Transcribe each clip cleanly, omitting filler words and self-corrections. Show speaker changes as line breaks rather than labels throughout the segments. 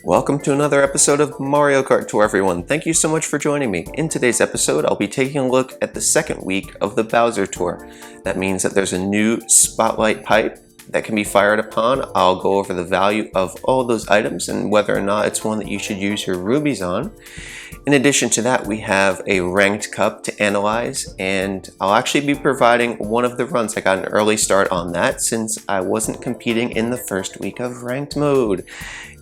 Welcome to another episode of Mario Kart Tour, everyone. Thank you so much for joining me. In today's episode, I'll be taking a look at the second week of the Bowser Tour. That means that there's a new spotlight pipe that can be fired upon. I'll go over the value of all those items and whether or not it's one that you should use your rubies on. In addition to that, we have a ranked cup to analyze, and I'll actually be providing one of the runs. I got an early start on that since I wasn't competing in the first week of ranked mode.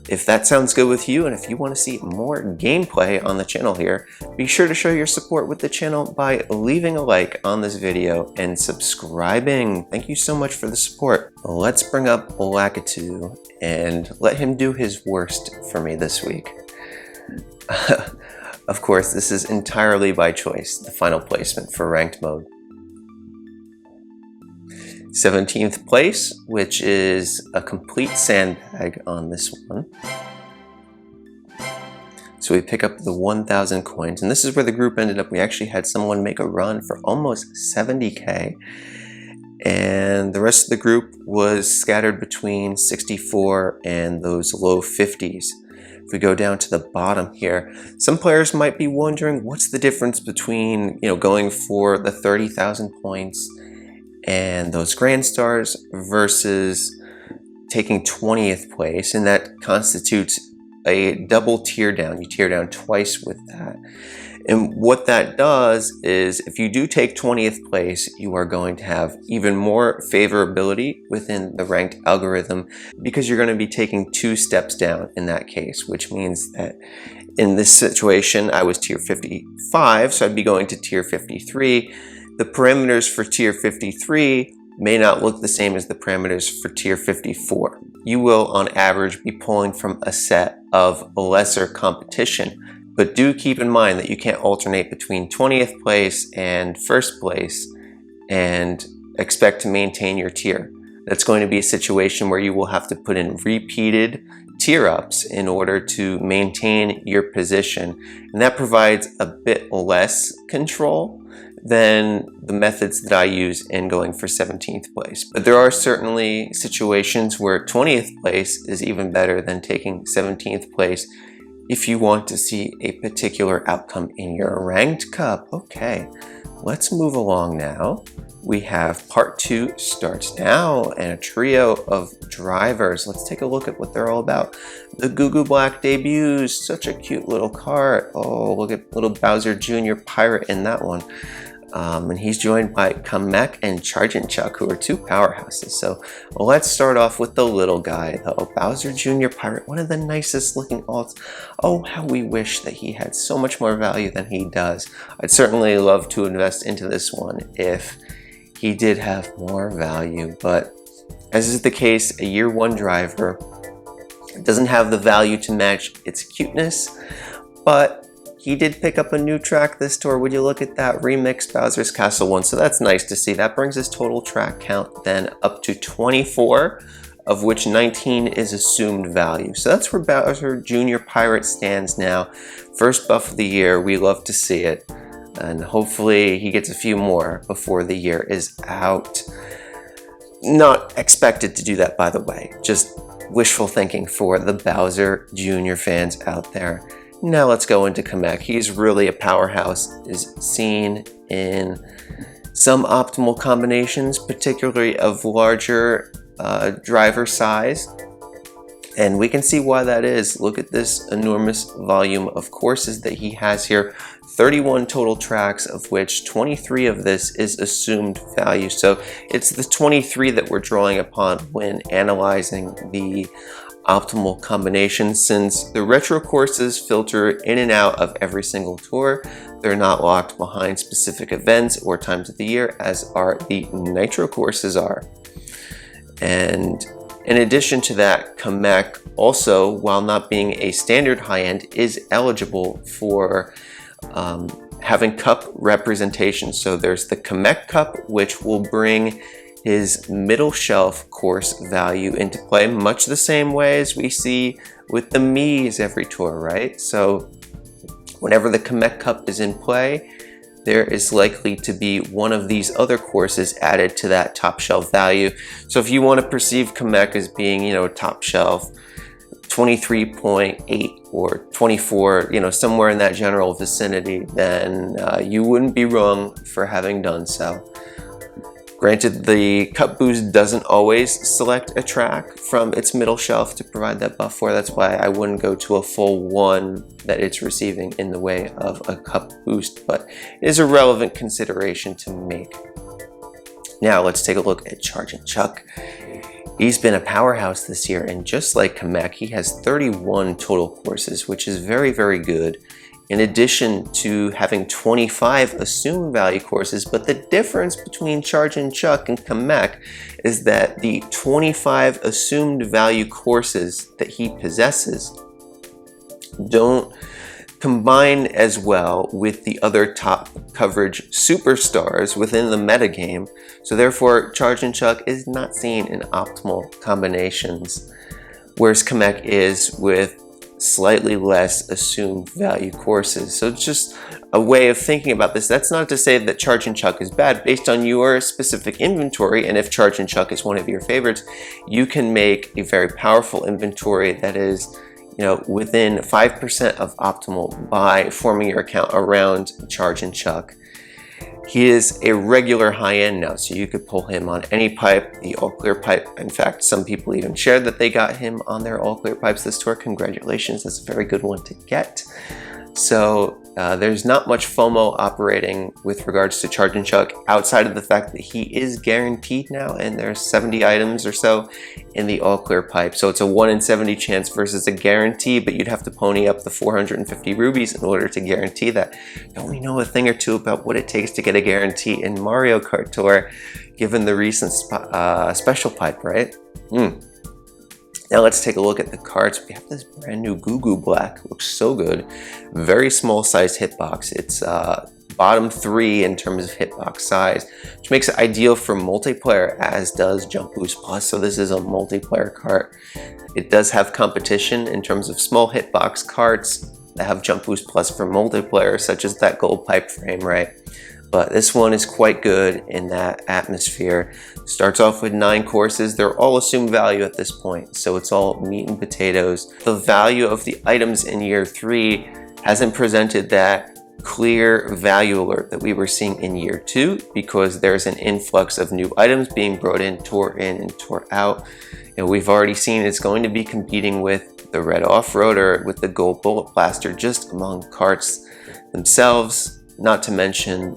If that sounds good with you, and if you want to see more gameplay on the channel here, be sure to show your support with the channel by leaving a like on this video and subscribing. Thank you so much for the support. Let's bring up Lakitu and let him do his worst for me this week. Of course, this is entirely by choice, the final placement for ranked mode. 17th place, which is a complete sandbag on this one. So we pick up the 1,000 coins, and this is where the group ended up. We actually had someone make a run for almost 70k, and the rest of the group was scattered between 64 and those low 50s. If we go down to the bottom here, some players might be wondering what's the difference between going for the 30,000 points and those grand stars versus taking 20th place, and that constitutes a double tear down. You tear down twice with that. And what that does is if you do take 20th place, you are going to have even more favorability within the ranked algorithm because you're going to be taking 2 steps down in that case, which means that in this situation, I was tier 55, so I'd be going to tier 53. The parameters for tier 53 may not look the same as the parameters for tier 54. You will, on average, be pulling from a set of lesser competition, but do keep in mind that you can't alternate between 20th place and first place and expect to maintain your tier. That's going to be a situation where you will have to put in repeated tier ups in order to maintain your position, and that provides a bit less control than the methods that I use in going for 17th place. But there are certainly situations where 20th place is even better than taking 17th place if you want to see a particular outcome in your ranked cup. Okay, let's move along now. We have part 2 starts now, and a trio of drivers. Let's take a look at what they're all about. The Goo Goo Black debuts, such a cute little cart. Oh, look at little Bowser Jr. Pirate in that one. And he's joined by Kamek and Chargent Chuck, who are 2 powerhouses. So let's start off with the little guy, though. Bowser Jr. Pirate, one of the nicest looking alts. Oh, how we wish that he had so much more value than he does. I'd certainly love to invest into this one if he did have more value, but as is the case, a year 1 driver doesn't have the value to match its cuteness, but he did pick up a new track this tour. Would you look at that? Remix Bowser's Castle 1. So that's nice to see. That brings his total track count then up to 24, of which 19 is assumed value. So that's where Bowser Jr. Pirate stands now. First buff of the year. We love to see it. And hopefully he gets a few more before the year is out. Not expected to do that, by the way. Just wishful thinking for the Bowser Jr. fans out there. Now let's go into Kamek. He's really a powerhouse, is seen in some optimal combinations, particularly of larger driver size. And we can see why that is. Look at this enormous volume of courses that he has here. 31 total tracks, of which 23 of this is assumed value. So it's the 23 that we're drawing upon when analyzing the optimal combination. Since the retro courses filter in and out of every single tour, they're not locked behind specific events or times of the year, as are the nitro courses are. And in addition to that, Kamek also, while not being a standard high-end, is eligible for having cup representation. So there's the Kamek Cup, which will bring his middle shelf course value into play, much the same way as we see with the Mii's every tour, right? So whenever the Kamek Cup is in play, there is likely to be one of these other courses added to that top shelf value. So if you want to perceive Kamek as being, top shelf, 23.8 or 24, somewhere in that general vicinity, then you wouldn't be wrong for having done so. Granted, the Cup Boost doesn't always select a track from its middle shelf to provide that buff for. That's why I wouldn't go to a full one that it's receiving in the way of a Cup Boost, but it is a relevant consideration to make. Now let's take a look at Charging Chuck. He's been a powerhouse this year, and just like Kamek, he has 31 total courses, which is very, very good. In addition to having 25 assumed value courses, but the difference between Charging Chuck and Kamek is that the 25 assumed value courses that he possesses don't combine as well with the other top coverage superstars within the metagame, so therefore Charging Chuck is not seen in optimal combinations, whereas Kamek is with slightly less assumed value courses. So it's just a way of thinking about this. That's not to say that Charging Chuck is bad based on your specific inventory, and if Charging Chuck is one of your favorites, you can make a very powerful inventory that is within 5% of optimal by forming your account around Charging Chuck. He is a regular high-end now, so you could pull him on any pipe, the all-clear pipe. In fact, some people even shared that they got him on their all-clear pipes this tour. Congratulations, that's a very good one to get. So there's not much FOMO operating with regards to Charging Chuck outside of the fact that he is guaranteed now, and there's 70 items or so in the all-clear pipe. So it's a 1 in 70 chance versus a guarantee, but you'd have to pony up the 450 rubies in order to guarantee that. Don't we know a thing or two about what it takes to get a guarantee in Mario Kart Tour, given the recent special pipe, right? Now let's take a look at the cards. We have this brand new Goo Goo Black. Looks so good. Very small size hitbox. It's bottom 3 in terms of hitbox size, which makes it ideal for multiplayer, as does Jump Boost Plus. So this is a multiplayer cart. It does have competition in terms of small hitbox carts that have Jump Boost Plus for multiplayer, such as that gold pipe frame, right? But this one is quite good in that atmosphere. Starts off with 9 courses. They're all assumed value at this point, so it's all meat and potatoes. The value of the items in year 3 hasn't presented that clear value alert that we were seeing in year 2, because there's an influx of new items being brought in and tour out. We've already seen it's going to be competing with the red off-roader, with the gold bullet blaster, just among carts themselves. Not to mention,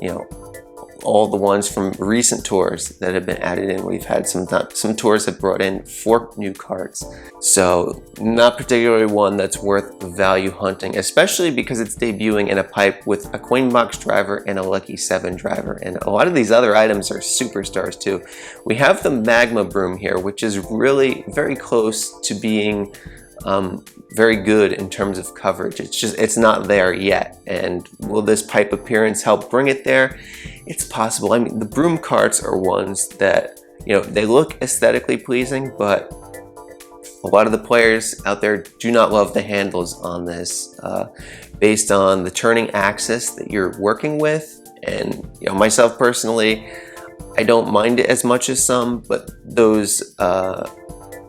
all the ones from recent tours that have been added in. We've had some tours that brought in 4 new cards. So not particularly one that's worth value hunting, especially because it's debuting in a pipe with a coin box driver and a lucky 7 driver. And a lot of these other items are superstars too. We have the magma broom here, which is really very close to being very good in terms of coverage. It's not there yet. And will this pipe appearance help bring it there? It's possible. I mean, the broom carts are ones that, they look aesthetically pleasing, but a lot of the players out there do not love the handles on this, based on the turning axis that you're working with. And, myself personally, I don't mind it as much as some, but those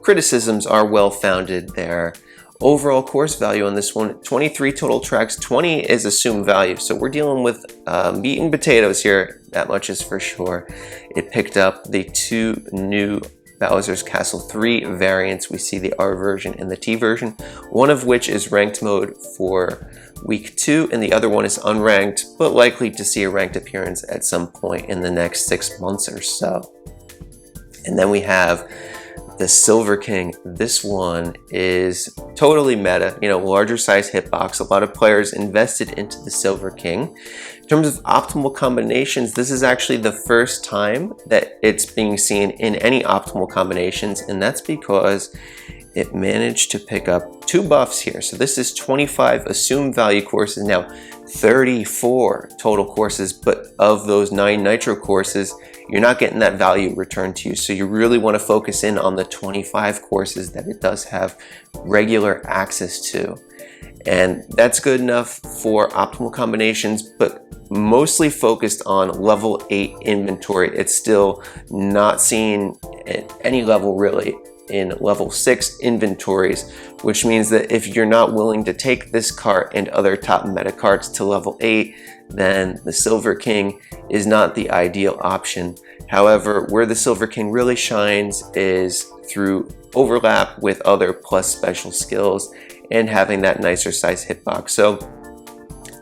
criticisms are well founded there. Overall course value on this one, 23 total tracks, 20 is assumed value. So we're dealing with meat and potatoes here, that much is for sure. It picked up the 2 new Bowser's Castle 3 variants. We see the R version and the T version, one of which is ranked mode for week 2, and the other one is unranked, but likely to see a ranked appearance at some point in the next 6 months or so. And then we have the Silver King. This one is totally meta, larger size hitbox. A lot of players invested into the Silver King. In terms of optimal combinations, this is actually the first time that it's being seen in any optimal combinations, and that's because it managed to pick up 2 buffs here. So this is 25 assumed value courses, now 34 total courses, but of those 9 nitro courses, you're not getting that value returned to you. So you really want to focus in on the 25 courses that it does have regular access to. And that's good enough for optimal combinations, but mostly focused on level 8 inventory. It's still not seen at any level really in level 6 inventories, which means that if you're not willing to take this cart and other top meta carts to level 8, then the Silver King is not the ideal option. However, where the Silver King really shines is through overlap with other plus special skills and having that nicer size hitbox. So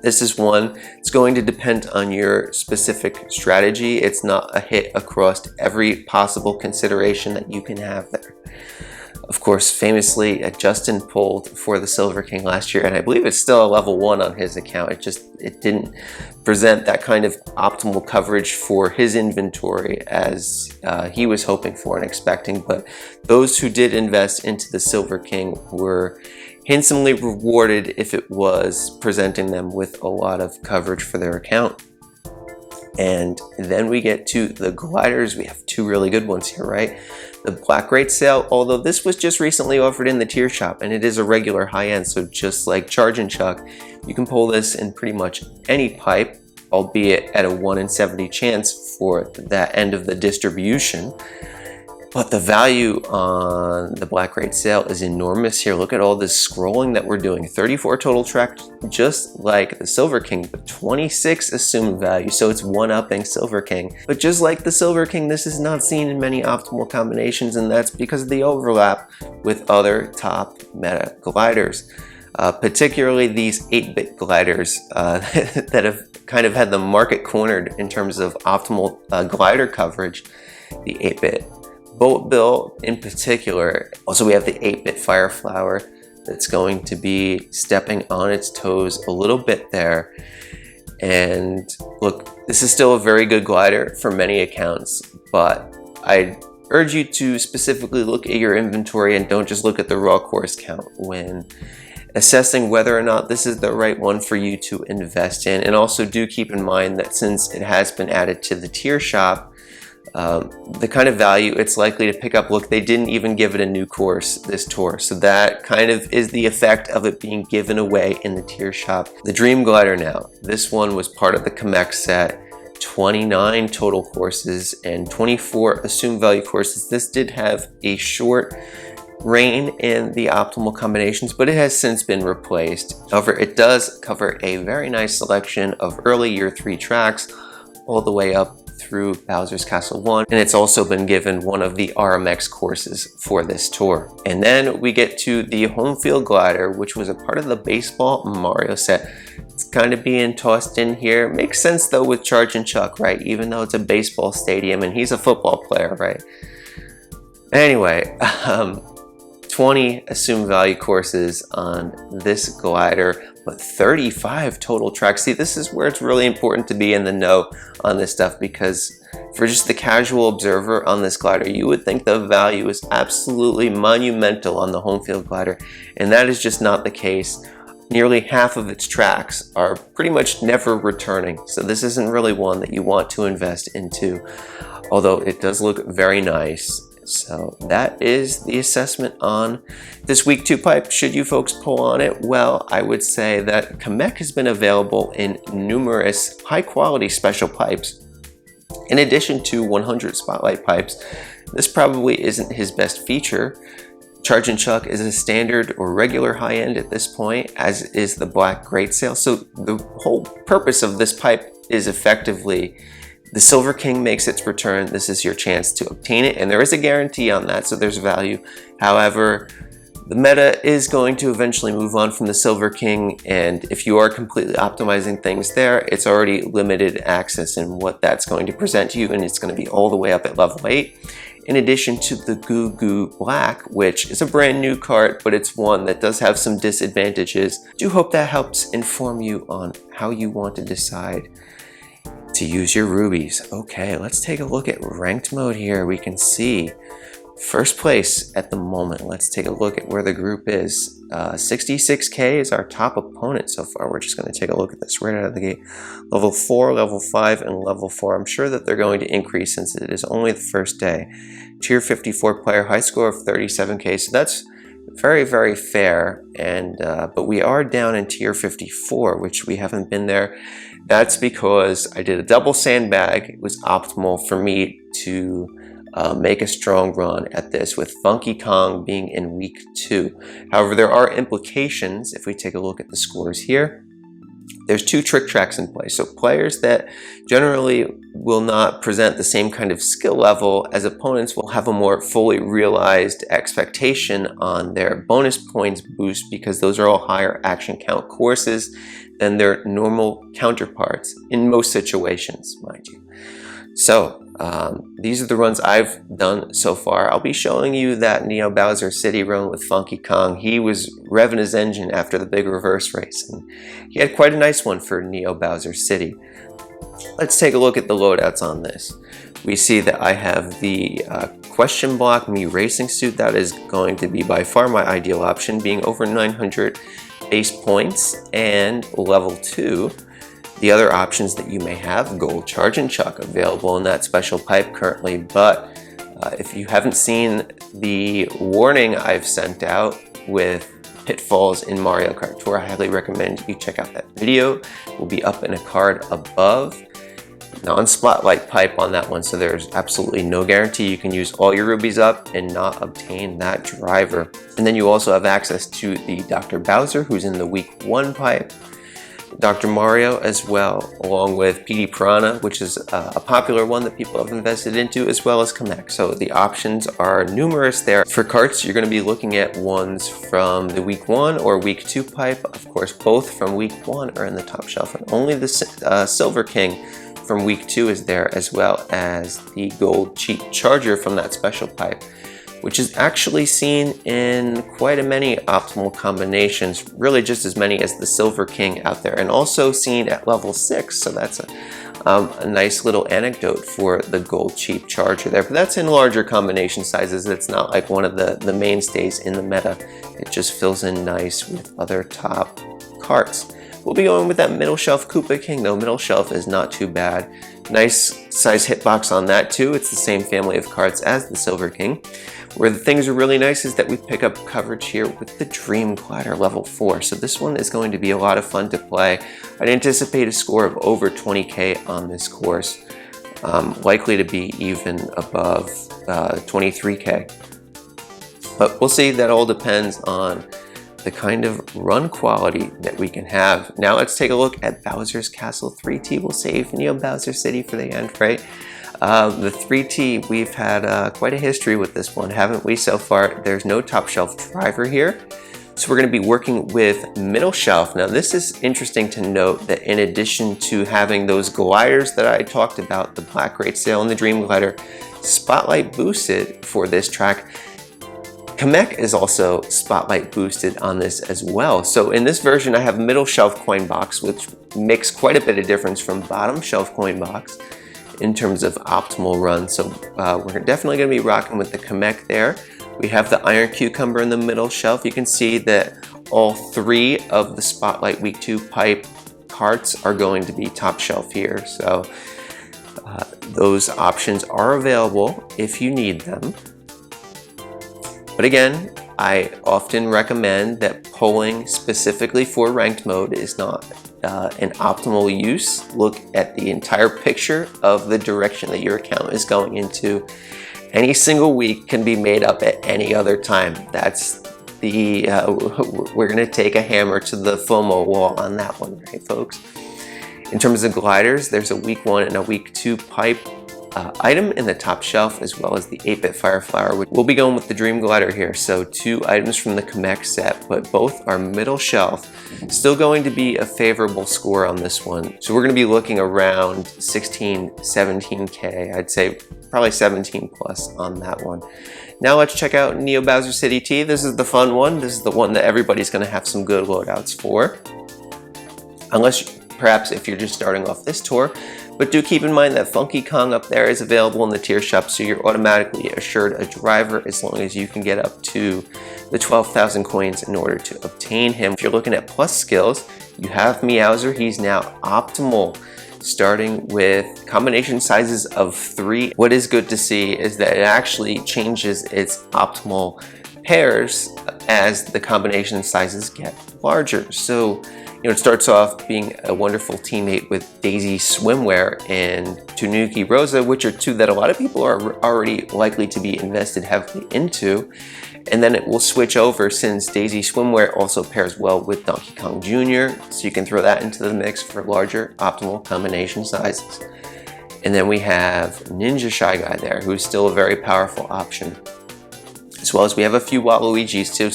this is one, it's going to depend on your specific strategy. It's not a hit across every possible consideration that you can have there. Of course, famously, Justin pulled for the Silver King last year, and I believe it's still a level 1 on his account. It didn't present that kind of optimal coverage for his inventory as he was hoping for and expecting, but those who did invest into the Silver King were handsomely rewarded if it was presenting them with a lot of coverage for their account. And then we get to the gliders. We have two really good ones here, right? The Black Rate Sail, although this was just recently offered in the tier shop, and it is a regular high-end, so just like Charge and Chuck, you can pull this in pretty much any pipe, albeit at a 1 in 70 chance for that end of the distribution. But the value on the Black Rate Sail is enormous here. Look at all this scrolling that we're doing. 34 total tracks, just like the Silver King, but 26 assumed value. So it's one-upping Silver King. But just like the Silver King, this is not seen in many optimal combinations, and that's because of the overlap with other top meta gliders. Particularly these 8-bit gliders that have kind of had the market cornered in terms of optimal glider coverage. The 8-bit Bullet Bill in particular. Also, we have the 8-bit Fireflower that's going to be stepping on its toes a little bit there. And look, this is still a very good glider for many accounts, but I urge you to specifically look at your inventory and don't just look at the raw course count when assessing whether or not this is the right one for you to invest in. And also do keep in mind that since it has been added to the tier shop, the kind of value it's likely to pick up, look, they didn't even give it a new course this tour, so that kind of is the effect of it being given away in the tier shop. The Dream Glider now, this one was part of the Kamek set, 29 total courses and 24 assumed value courses. This did have a short reign in the optimal combinations, but it has since been replaced. However, it does cover a very nice selection of early year 3 tracks all the way up through Bowser's Castle 1, and it's also been given one of the RMX courses for this tour. And then we get to the Home Field Glider, which was a part of the Baseball Mario set. It's kind of being tossed in here. Makes sense though with Charge and Chuck, right? Even though it's a baseball stadium and he's a football player, right? Anyway, 20 assumed value courses on this glider, but 35 total tracks. See, this is where it's really important to be in the know on this stuff, because for just the casual observer on this glider, you would think the value is absolutely monumental on the Home Field Glider, and that is just not the case. Nearly half of its tracks are pretty much never returning, so this isn't really one that you want to invest into, although it does look very nice. So that is the assessment on this week 2 pipe. Should you folks pull on it? Well, I would say that Kamek has been available in numerous high quality special pipes. In addition to 100 spotlight pipes, this probably isn't his best feature. Charge and Chuck is a standard or regular high end at this point, as is the Black Great Sail. So the whole purpose of this pipe is effectively the Silver King makes its return. This is your chance to obtain it, and there is a guarantee on that, so there's value. However, the meta is going to eventually move on from the Silver King, and if you are completely optimizing things there, it's already limited access in what that's going to present to you, and it's going to be all the way up at level 8. In addition to the Goo Goo Black, which is a brand new cart, but it's one that does have some disadvantages. I do hope that helps inform you on how you want to decide to use your rubies. Okay, let's take a look at ranked mode here. We can see first place at the moment. Let's take a look at where the group is. 66k is our top opponent so far. We're just going to take a look at this right out of the gate. Level 4, level 5, and level 4. I'm sure that they're going to increase since it is only the first day. Tier 54 player, high score of 37k, so that's very, very fair. And but we are down in tier 54, which we haven't been there. That's because I did a double sandbag. It was optimal for me to make a strong run at this, with Funky Kong being in week 2. However, there are implications if we take a look at the scores here. There's 2 trick tracks in play, so players that generally will not present the same kind of skill level as opponents will have a more fully realized expectation on their bonus points boost, because those are all higher action count courses than their normal counterparts in most situations, mind you. So these are the runs I've done so far. I'll be showing you that Neo Bowser City run with Funky Kong. He was revving his engine after the big reverse race, and he had quite a nice one for Neo Bowser City. Let's take a look at the loadouts on this. We see that I have the question block Mii racing suit. That is going to be by far my ideal option, being over 900 base points and level 2. The other options that you may have, Gold Charge and Chuck, available in that special pipe currently, but if you haven't seen the warning I've sent out with pitfalls in Mario Kart Tour, I highly recommend you check out that video. It will be up in a card above. Non-spotlight pipe on that one, so there's absolutely no guarantee you can use all your rubies up and not obtain that driver. And then you also have access to the Dr. Bowser, who's in the week 1 pipe, Dr. Mario as well, along with PD Piranha, which is a popular one that people have invested into, as well as Kamek. So the options are numerous there. For carts, you're going to be looking at ones from the week 1 or week 2 pipe. Of course, both from week 1 are in the top shelf, and only the Silver King from week 2 is there, as well as the Gold Cheap Charger from that special pipe, which is actually seen in quite a many optimal combinations, really just as many as the Silver King out there, and also seen at level 6, so that's a nice little anecdote for the Gold Cheap Charger there. But that's in larger combination sizes. It's not like one of the mainstays in the meta. It just fills in nice with other top carts. We'll be going with that middle shelf Koopa King though. Middle shelf is not too bad. Nice size hitbox on that too. It's the same family of cards as the Silver King. Where the things are really nice is that we pick up coverage here with the Dream Glider level 4. So this one is going to be a lot of fun to play. I'd anticipate a score of over 20k on this course. Likely to be even above 23k. But we'll see, that all depends on the kind of run quality that we can have. Now let's take a look at Bowser's Castle 3T. We'll save Neo Bowser City for the end, right? The 3T, we've had quite a history with this one, haven't we, so far? There's no top shelf driver here, so we're going to be working with middle shelf. Now this is interesting to note that in addition to having those gliders that I talked about, the Black Great Sail and the Dream Glider, Spotlight boosted for this track, Kamek is also Spotlight boosted on this as well. So in this version I have middle shelf coin box, which makes quite a bit of difference from bottom shelf coin box in terms of optimal run. So we're definitely going to be rocking with the Kamek there. We have the Iron Cucumber in the middle shelf. You can see that all 3 of the Spotlight Week 2 pipe carts are going to be top shelf here. So those options are available if you need them. But again, I often recommend that polling specifically for ranked mode is not an optimal use. Look at the entire picture of the direction that your account is going into. Any single week can be made up at any other time. That's the, we're gonna take a hammer to the FOMO wall on that one, right folks? In terms of gliders, there's a week 1 and a week 2 pipe item in the top shelf, as well as the 8-bit Fire Flower. We'll be going with the Dream Glider here, so 2 items from the Kamek set, but both are middle shelf. Still going to be a favorable score on this one. So we're going to be looking around 16, 17k. I'd say probably 17 plus on that one. Now let's check out Neo Bowser City T. This is the fun one. This is the one that everybody's going to have some good loadouts for. Unless perhaps if you're just starting off this tour. But do keep in mind that Funky Kong up there is available in the tier shop, so you're automatically assured a driver as long as you can get up to the 12,000 coins in order to obtain him. If you're looking at plus skills, you have Meowser. He's now optimal, starting with combination sizes of 3. What is good to see is that it actually changes its optimal pairs as the combination sizes get larger. So It starts off being a wonderful teammate with Daisy Swimwear and Tanuki Rosa, which are two that a lot of people are already likely to be invested heavily into. And then it will switch over, since Daisy Swimwear also pairs well with Donkey Kong Jr., so you can throw that into the mix for larger optimal combination sizes. And then we have Ninja Shy Guy there, who's still a very powerful option. As well as we have a few Waluigis too,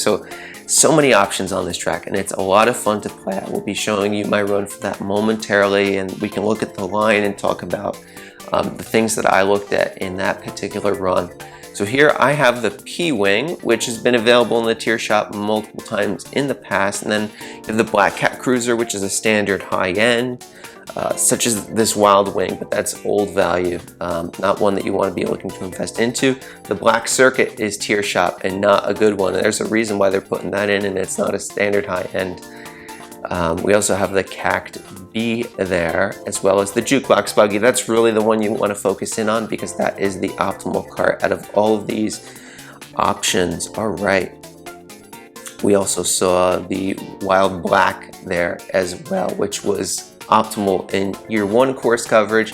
so many options on this track, and it's a lot of fun to play. I will be showing you my run for that momentarily, and we can look at the line and talk about the things that I looked at in that particular run. So here I have the P-Wing, which has been available in the tier shop multiple times in the past, and then you have the Black Cat Cruiser, which is a standard high-end, such as this Wild Wing, but that's old value, not one that you want to be looking to invest into. The Black Circuit is tier shop and not a good one. There's a reason why they're putting that in, and it's not a standard high-end. We also have the Cact B there, as well as the Jukebox Buggy. That's really the one you want to focus in on, because that is the optimal cart out of all of these options. All right. We also saw the Wild Black there as well, which was optimal in year 1 course coverage.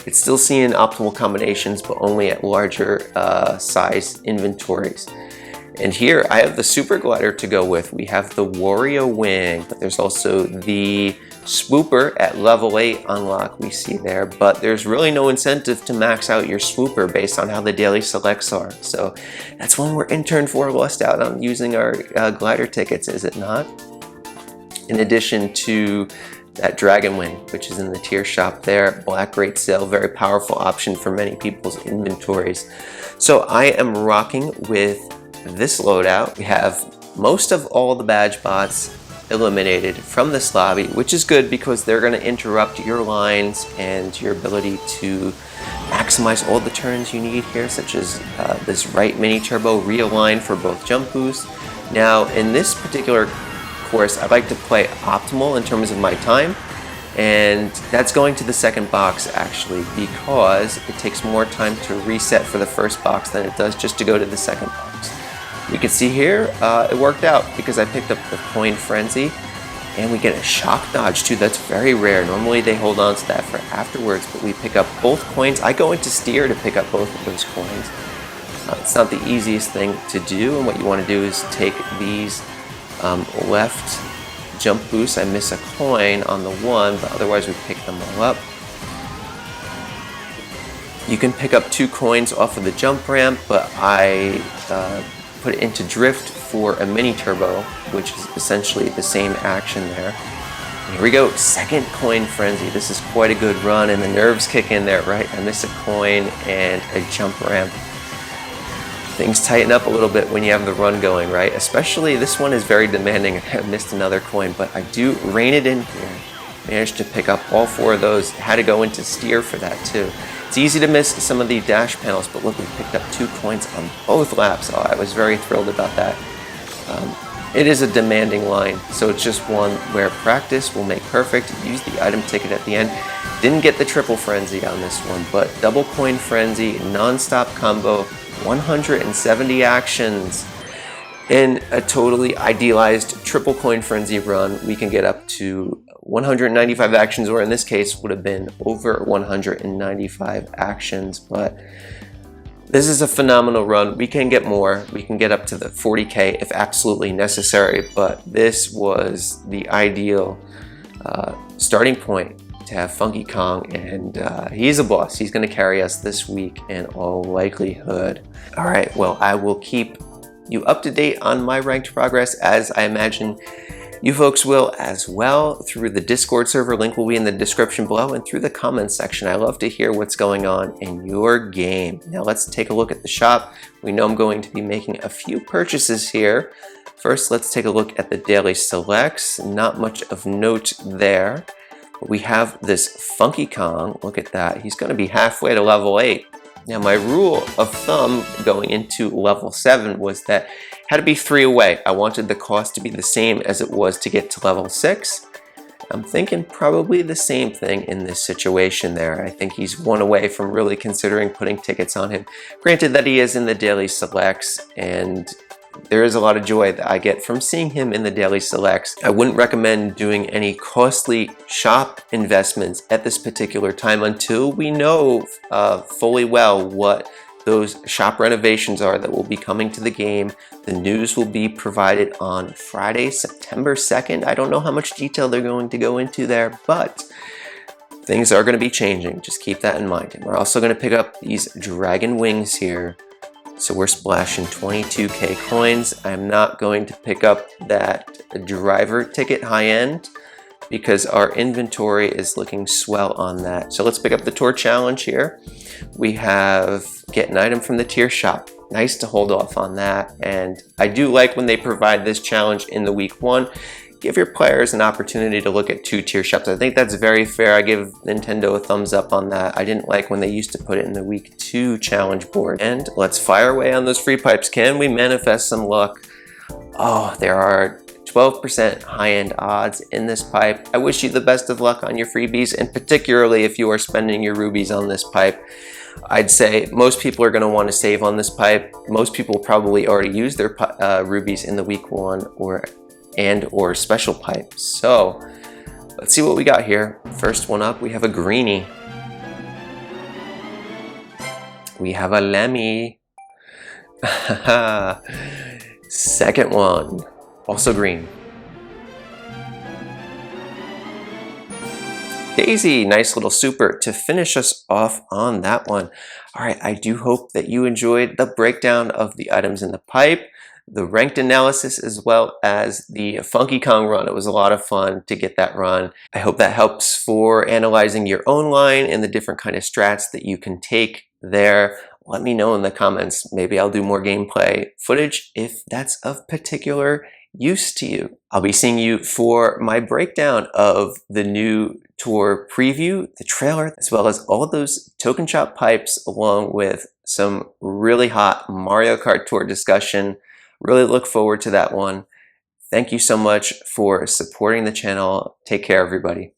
It's still seeing optimal combinations, but only at larger size inventories. And here I have the Super Glider to go with. We have the Wario Wing, but there's also the Swooper at level 8 unlock we see there, but there's really no incentive to max out your Swooper based on how the daily selects are. So that's when we're in turn 4 lost out on using our glider tickets, is it not? In addition to that Dragon Wing, which is in the tier shop there, Black Great Sale, very powerful option for many people's inventories. So I am rocking with this loadout. We have most of all the badge bots eliminated from this lobby, which is good because they're going to interrupt your lines and your ability to maximize all the turns you need here, such as this right mini turbo realign for both jump boosts. Now in this particular course, I like to play optimal in terms of my time, and that's going to the second box actually, because it takes more time to reset for the first box than it does just to go to the second box. You can see here it worked out because I picked up the Coin Frenzy, and we get a shock dodge too. That's very rare. Normally they hold on to that for afterwards, but we pick up both coins. I go into steer to pick up both of those coins. It's not the easiest thing to do, and what you want to do is take these left jump boost. I miss a coin on the one, but otherwise we pick them all up. You can pick up 2 coins off of the jump ramp, but I put it into drift for a mini turbo, which is essentially the same action there. And here we go, second Coin Frenzy. This is quite a good run, and the nerves kick in there, right? I miss a coin and a jump ramp. Things tighten up a little bit when you have the run going, right? Especially this one is very demanding. I missed another coin, but I do rein it in here. Managed to pick up all 4 of those. Had to go into steer for that too. It's easy to miss some of the dash panels, but look, we picked up 2 coins on both laps. Oh, I was very thrilled about that. It is a demanding line, so it's just one where practice will make perfect. Use the item ticket at the end. Didn't get the triple frenzy on this one, but double Coin Frenzy, non-stop combo, 170 actions. In a totally idealized triple Coin Frenzy run, we can get up to 195 actions, or in this case would have been over 195 actions, but this is a phenomenal run. We can get more. We can get up to the 40K if absolutely necessary, but this was the ideal starting point to have Funky Kong, and he's a boss. He's going to carry us this week in all likelihood. All right, well, I will keep you up to date on my ranked progress, as I imagine you folks will as well, through the Discord server. Link will be in the description below, and through the comments section. I love to hear what's going on in your game. Now let's take a look at the shop. We know I'm going to be making a few purchases here. First, let's take a look at the daily selects. Not much of note there. But we have this Funky Kong. Look at that. He's going to be halfway to level 8. Now my rule of thumb going into level 7 was that it had to be 3 away. I wanted the cost to be the same as it was to get to level 6. I'm thinking probably the same thing in this situation there. I think he's 1 away from really considering putting tickets on him. Granted that he is in the daily selects, and there is a lot of joy that I get from seeing him in the daily selects. I wouldn't recommend doing any costly shop investments at this particular time until we know fully well what those shop renovations are that will be coming to the game. The news will be provided on Friday, September 2nd. I don't know how much detail they're going to go into there, but things are going to be changing. Just keep that in mind. And we're also going to pick up these dragon wings here. So we're splashing 22k coins. I'm not going to pick up that driver ticket high end because our inventory is looking swell on that. So let's pick up the tour challenge here. We have get an item from the tier shop. Nice to hold off on that. And I do like when they provide this challenge in the week 1. Give your players an opportunity to look at 2 tier shops. I think that's very fair. I give Nintendo a thumbs up on that. I didn't like when they used to put it in the week 2 challenge board. And let's fire away on those free pipes. Can we manifest some luck? Oh, there are 12% high-end odds in this pipe. I wish you the best of luck on your freebies, and particularly if you are spending your rubies on this pipe. I'd say most people are going to want to save on this pipe. Most people probably already use their rubies in the week 1 or special pipe. So let's see what we got here. First one up, we have a greenie. We have a Lemmy. Second one, also green. Daisy, nice little super to finish us off on that one. All right, I do hope that you enjoyed the breakdown of the items in the pipe, the ranked analysis, as well as the Funky Kong run. It was a lot of fun to get that run. I hope that helps for analyzing your own line and the different kind of strats that you can take there. Let me know in the comments. Maybe I'll do more gameplay footage if that's of particular use to you. I'll be seeing you for my breakdown of the new tour preview, the trailer, as well as all of those token shop pipes, along with some really hot Mario Kart Tour discussion. Really look forward to that one. Thank you so much for supporting the channel. Take care, everybody.